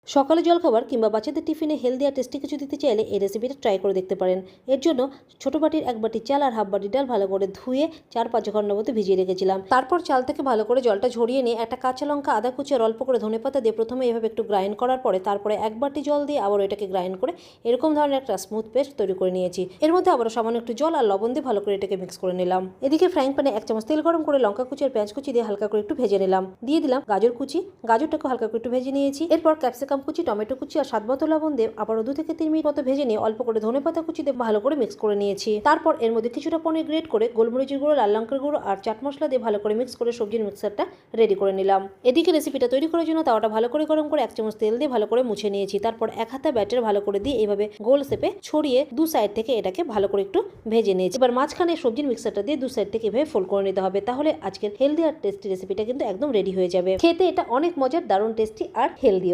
সকালে জলখাবার কিংবা বাচ্চাদের টিফিনে হেলদি আর টেস্টি কিছু দিতে চাইলে এই রেসিপিটা ট্রাই করে দেখতে পারেন। এর জন্য ছোটো বাটির 1 বাটি চাল আর হাফ বাটি ডাল ভালো করে ধুয়ে 4-5 ঘন্টার মতো ভিজিয়ে রেখেছিলাম। তারপর চাল থেকে ভালো করে জলটা ঝরিয়ে নিয়ে একটা কাঁচা লঙ্কা, আদা কুচি আর অল্প করে ধনেপাতা দিয়ে প্রথমে এভাবে একটু গ্রাইন্ড করার পরে তারপরে 1 বাটি জল দিয়ে আবার এটাকে গ্রাইন্ড করে এরকম ধরনের একটা স্মুথ পেস্ট তৈরি করে নিয়েছি। এর মধ্যে আবার সামান্য একটু জল আর লবণ দিয়ে ভালো করে এটাকে মিক্স করে নিলাম। এদিকে ফ্রাইং প্যানে 1 চামচ তেল গরম করে লঙ্কা কুচি আর পেঁয়াজ কুচি দিয়ে হালকা করে একটু ভেজে নিলাম। দিয়ে দিলাম গাজর কুচি, গাজরটাকে হালকা করে একটু ভেজে নিয়েছি। এরপর ক্যাপসিকাম কুচি, টমেটো কুচি আর স্বাদ মতো লবণ দিয়ে আবারও 2 থেকে 3 মিনিট মতো ভেজে নিয়ে অল্প করে ধনেপাতা কুচি দিয়ে ভালো করে মিক্স করে নিয়েছি। তারপর এর মধ্যে কিছুটা পনির গ্রেট করে গোলমরিচের গুঁড়ো, লাল লঙ্কার গুঁড়ো আর চাট মশলা দিয়ে ভালো করে মিক্স করে সবজির মিক্সারটা রেডি করে নিলাম। এদিকে রেসিপিটা তৈরি করার জন্য তাওয়াটা ভালো করে গরম করে 1 চামচ তেল দিয়ে ভালো করে মুছে নিয়েছি। তারপর 1 হাতা ব্যাটার ভালো করে দিয়ে এইভাবে গোল শেপে ছড়িয়ে 2 সাইড থেকে এটাকে ভালো করে একটু ভেজে নিয়েছি। এবার মাঝখানে সবজির মিক্সারটা দিয়ে 2 সাইড থেকে এভাবে ফোল্ড করে নিতে হবে। তাহলে আজকের হেলদি আর টেস্টি রেসিপিটা কিন্তু একদম রেডি হয়ে যাবে। খেতে এটা অনেক মজার, দারুণ টেস্টি আর হেলদিও।